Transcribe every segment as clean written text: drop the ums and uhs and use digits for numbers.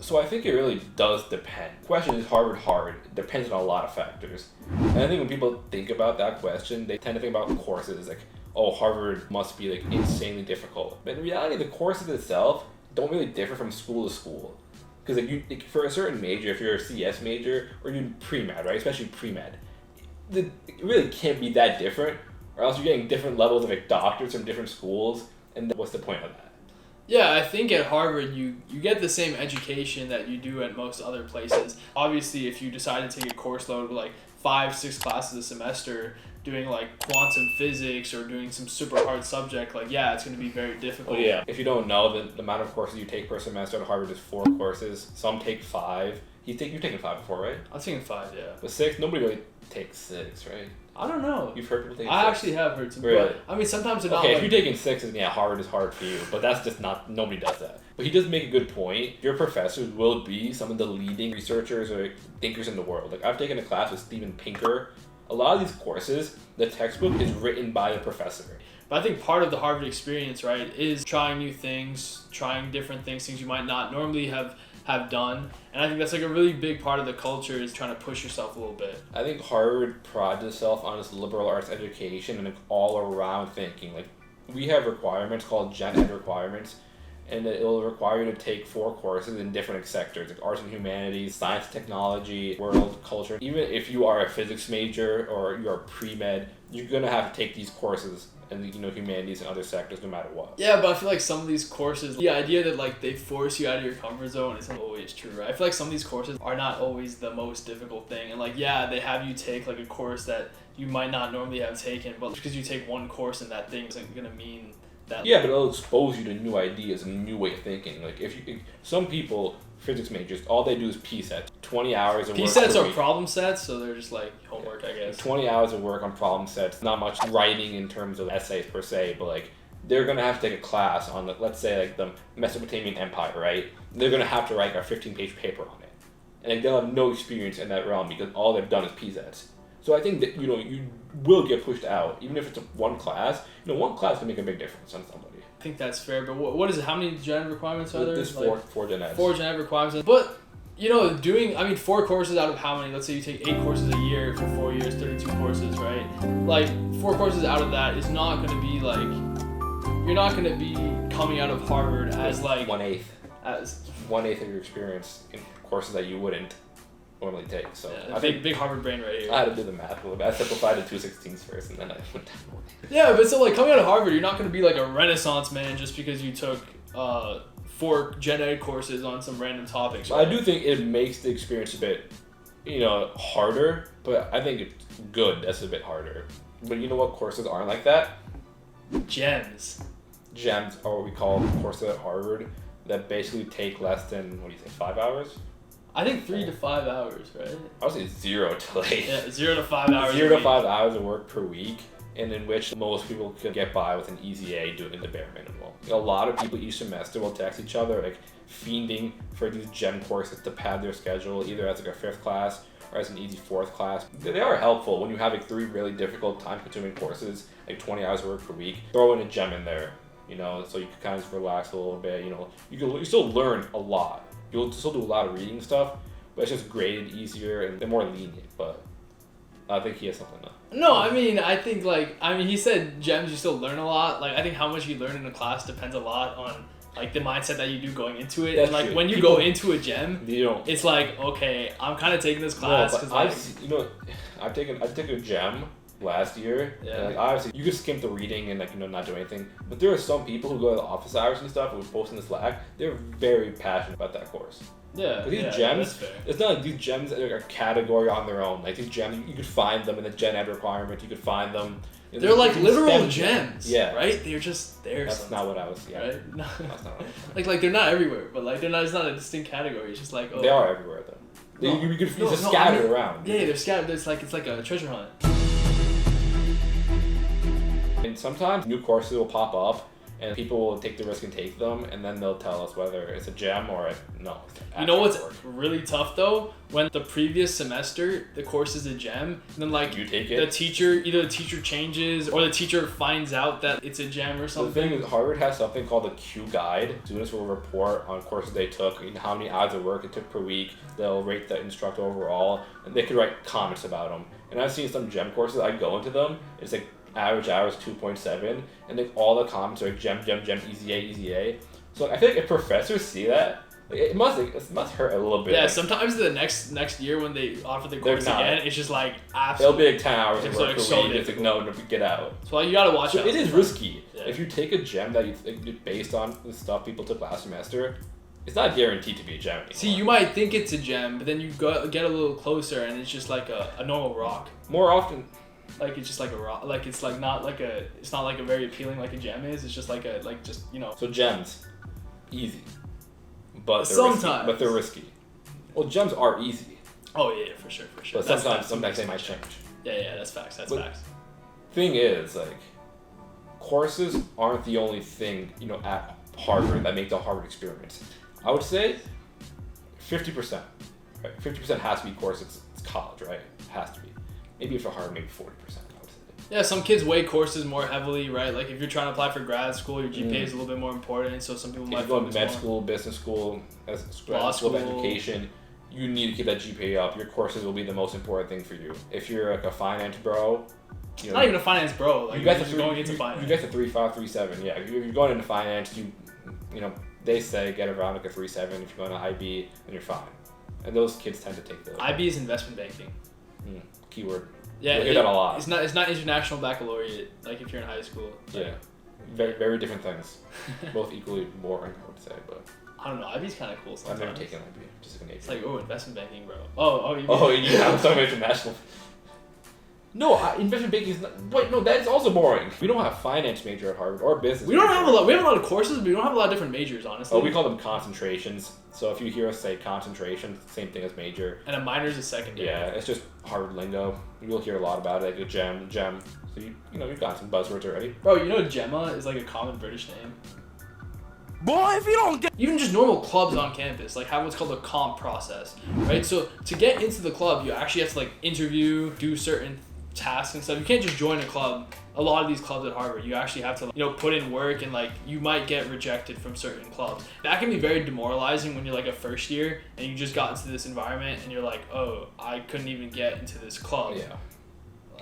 So I think it really does depend. The question is Harvard hard? It depends on a lot of factors. And I think when people think about that question, they tend to think about courses like, oh, Harvard must be like insanely difficult. But in reality, the courses itself don't really differ from school to school. Because for a certain major, if you're a CS major or you're pre-med, right, especially pre-med, it really can't be that different, or else you're getting different levels of like doctors from different schools, and what's the point of that? Yeah, I think at Harvard you get the same education that you do at most other places. Obviously, if you decide to take a course load of like 5-6 classes a semester, doing like quantum physics or doing some super hard subject, like yeah, it's going to be very difficult. Well, yeah. If you don't know, the amount of courses you take per semester at Harvard is 4 courses. Some take 5. You've taken 5 before, right? I was taking 5, yeah. But 6, nobody really takes 6, right? I don't know. You've heard people take 6? I actually have heard some. Really? But, I mean, sometimes they're not. Okay, like, if you're taking 6, then yeah, Harvard is hard for you. But that's just not, nobody does that. But he does make a good point. Your professors will be some of the leading researchers or thinkers in the world. Like, I've taken a class with Steven Pinker. A lot of these courses, the textbook is written by a professor. But I think part of the Harvard experience, right, is trying new things, trying different things you might not normally have done. And I think that's like a really big part of the culture is trying to push yourself a little bit. I think Harvard prides itself on its liberal arts education and like all around thinking. Like, we have requirements called Gen Ed requirements, and it will require you to take 4 courses in different sectors, like arts and humanities, science, technology, world culture. Even if you are a physics major or you're pre-med, you're gonna have to take these courses in humanities and other sectors no matter what. Yeah, but I feel like some of these courses, the idea that like they force you out of your comfort zone isn't always true, right? I feel like some of these courses are not always the most difficult thing, and like yeah, they have you take like a course that you might not normally have taken, but because you take one course in that thing isn't gonna mean that. Yeah, but it'll expose you to new ideas and a new way of thinking. Like some people, physics majors, all they do is P-sets. 20 hours of work. P-sets are problem sets, so they're just like homework, I guess. 20 hours of work on problem sets. Not much writing in terms of essays per se, but like they're gonna have to take a class on let's say like the Mesopotamian Empire, right? They're gonna have to write a 15-page paper on it, and like, they'll have no experience in that realm because all they've done is P-sets. So I think that you will get pushed out, even if it's one class. One class can make a big difference on somebody. I think that's fair, but what is it? How many gen ed requirements are there? There's 4 gen eds. 4 gen ed requirements, but 4 courses out of how many? Let's say you take 8 courses a year for 4 years, 32 courses, right? Like 4 courses out of that is not going to be like, you're not going to be coming out of Harvard as like 1/8. As 1/8 of your experience in courses that you wouldn't normally take. So yeah, I think big Harvard brain right here. I had to do the math a little bit. I simplified it to 2/16 first, and then I went down 1/8. Yeah, but so like coming out of Harvard, you're not going to be like a Renaissance man just because you took 4 gen ed courses on some random topics. Right? I do think it makes the experience a bit, harder, but I think it's good that's a bit harder. But you know what courses aren't like that? Gems. Gems are what we call courses at Harvard that basically take less than, 5 hours? I think 3 to 5 hours, right? I would say 0 to 8. Yeah, 0 to 5 hours. 0 to 5 hours of work per week, and in which most people could get by with an easy A doing the bare minimum. A lot of people each semester will text each other like fiending for these gem courses to pad their schedule, either as like a 5th class or as an easy 4th class. They are helpful when you have like 3 really difficult time-consuming courses, like 20 hours of work per week. Throw in a gem in there, so you can kind of just relax a little bit. You still learn a lot. You'll still do a lot of reading stuff, but it's just graded easier and they're more lenient. But I think he has something to. No, I think he said gems you still learn a lot. Like I think how much you learn in a class depends a lot on like the mindset that you do going into it. That's and like true. when you go into a gem, don't. It's like okay, I'm kind of taking this class because I took a gem last year. Yeah. And, like, obviously, you could skip the reading and not do anything. But there are some people who go to the office hours and stuff and would post in the Slack. They're very passionate about that course. Yeah. But these that's gems, fair. it's not like these gems are a category on their own. Like these gems, you could find them in the Gen Ed requirement. You could find them. They're like literal STEM gems. Yeah. Right? They're just there. That's not what I was. Yeah. Right? No. That's not what I was. like they're not everywhere, but like they're not. It's not a distinct category. It's just like They are everywhere though. No. You could just scattered around. Yeah, they're scattered. It's like a treasure hunt. And sometimes new courses will pop up, and people will take the risk and take them, and then they'll tell us whether it's a gem or no. You know what's really tough though? When the previous semester the course is a gem, and then like you take it, either the teacher changes or the teacher finds out that it's a gem or something. The thing is, Harvard has something called the Q Guide. Students will report on courses they took, how many hours of work it took per week. They'll rate the instructor overall, and they could write comments about them. And I've seen some gem courses. I go into them. It's like average hours 2.7, and like all the comments are like gem, easy A. So I feel like if professors see that, like, it must hurt a little bit. Yeah, like, sometimes the next year when they offer the course again, it's just like absolutely. It'll be like 10 hours of work like per so week. It's like no, get out. So like, you gotta watch out. It is risky. Yeah. If you take a gem that you based on the stuff people took last semester, it's not guaranteed to be a gem anymore. See, you might think it's a gem, but then you get a little closer and it's just like a normal rock. More often, like it's just like a rock. Like it's like not like a very appealing like a gem is. It's just like So gems, easy, but they're risky. Well, gems are easy. Oh yeah, for sure. But sometimes they might change. Yeah, that's facts. That's facts. Thing is, like, courses aren't the only thing at Harvard that make the Harvard experience. I would say 50%. Right? 50% has to be courses. It's college, right? It has to be. Maybe for Harvard, maybe 40%. I would say. Yeah, some kids weigh courses more heavily, right? Like if you're trying to apply for grad school, your GPA is a little bit more important. So some people might go to med school, business school, law school of education. You need to keep that GPA up. Your courses will be the most important thing for you. If you're like a finance bro, not even a finance bro. Like you guys are going into finance. You get the 3.5, 3.7. Yeah, if you're going into finance, they say get around like a 3.7. If you're going to IB, then you're fine. And those kids tend to take those. IB is investment banking. Keyword. Yeah, you hear that a lot. It's not international baccalaureate like if you're in high school. Yeah, very very different things. Both equally boring, I would say, but. I don't know. IB's kind of cool sometimes. I've never taken IB. Just like an It's like investment banking, bro. You I'm talking about international. No, investment banking is not. Wait, no, that's also boring. We don't have finance major at Harvard or business. We have a lot of courses, but we don't have a lot of different majors, honestly. Oh, we call them concentrations. So if you hear us say concentration, same thing as major. And a minor is a secondary. Yeah, it's just Harvard lingo. You'll hear a lot about it, like a gem. So you've got some buzzwords already. Bro, Gemma is like a common British name. Boy, if you don't get... Even just normal clubs on campus, like have what's called a comp process, right? So to get into the club, you actually have to like interview, do certain tasks and stuff. You can't just join a club. A lot of these clubs at Harvard, you actually have to put in work, and like you might get rejected from certain clubs. That can be very demoralizing when you're like a first year and you just got into this environment and you're like, oh, I couldn't even get into this club. Yeah.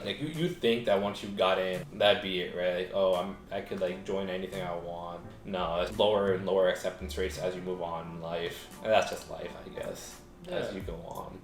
Like you think that once you got in, that'd be it, right? Like, I could like join anything I want. No, it's lower and lower acceptance rates as you move on in life. And that's just life, I guess, as you go on.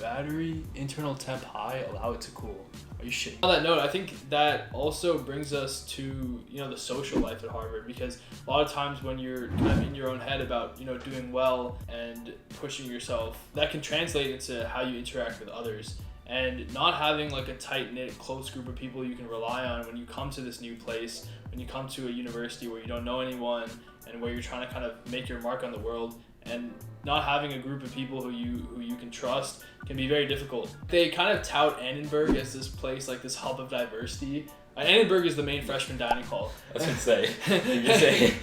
Battery, internal temp high, allow it to cool. Are you shitting? On that note, I think that also brings us to, the social life at Harvard, because a lot of times when you're kind of in your own head about, doing well and pushing yourself, that can translate into how you interact with others. And not having like a tight-knit, close group of people you can rely on when you come to this new place, when you come to a university where you don't know anyone and where you're trying to kind of make your mark on the world, and not having a group of people who you can trust can be very difficult. They kind of tout Annenberg as this place, like this hub of diversity. Annenberg is the main freshman dining hall. That's what you say.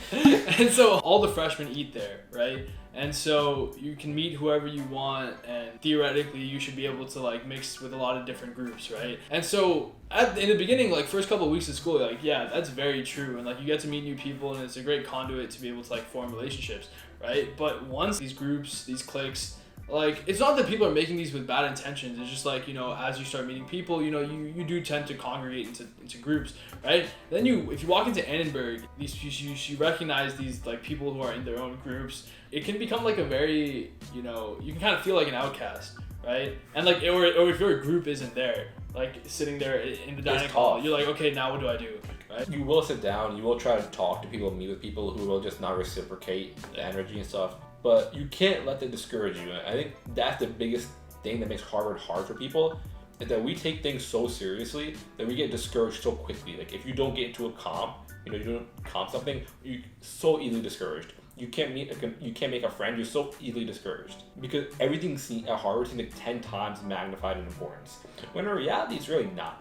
And so all the freshmen eat there, right? And so you can meet whoever you want, and theoretically you should be able to like mix with a lot of different groups, right? And so in the beginning, like first couple of weeks of school, like yeah, that's very true, and like you get to meet new people, and it's a great conduit to be able to like form relationships, right? But once these groups, these cliques, like it's not that people are making these with bad intentions. It's just like as you start meeting people, you do tend to congregate into groups, right? Then if you walk into Annenberg, you recognize these like people who are in their own groups. It can become like a very you can kind of feel like an outcast, right? And like or if your group isn't there, like sitting there in the dining hall, you're like, okay, now what do I do? Right? You will sit down. You will try to talk to people, meet with people who will just not reciprocate the energy and stuff. But you can't let that discourage you. I think that's the biggest thing that makes Harvard hard for people, is that we take things so seriously that we get discouraged so quickly. Like if you don't get into a comp, you don't comp something, you're so easily discouraged. You can't make a friend. You're so easily discouraged because everything seen at Harvard seems like 10 times magnified in importance. When in reality, it's really not.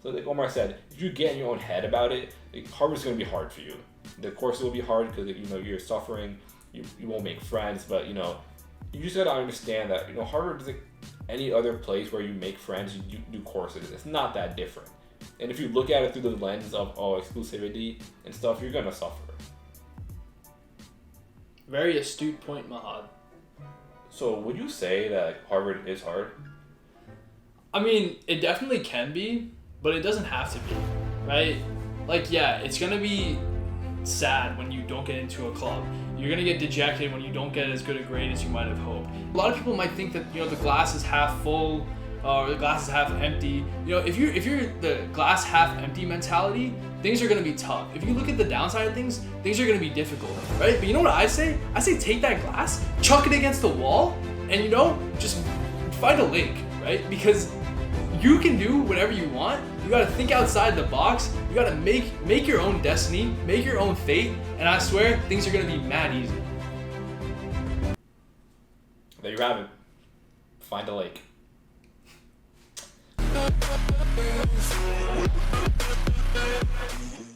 So like Omar said, if you get in your own head about it, like, Harvard's going to be hard for you. The courses will be hard because you're suffering, you won't make friends, but you just got to understand that Harvard is like any other place where you make friends, you do courses. It's not that different. And if you look at it through the lens of exclusivity and stuff, you're going to suffer. Very astute point, Mahad. So would you say that Harvard is hard? I mean, it definitely can be, but it doesn't have to be, right? Like, yeah, it's going to be sad when you don't get into a club. You're going to get dejected when you don't get as good a grade as you might have hoped. A lot of people might think that, the glass is half full or the glass is half empty. If you're the glass half empty mentality, things are going to be tough. If you look at the downside of things are going to be difficult, right? But you know what I say? I say take that glass, chuck it against the wall, and just find a link, right? Because you can do whatever you want. You gotta think outside the box. You gotta make your own destiny, make your own fate, and I swear things are gonna be mad easy. There you have it. Find a lake.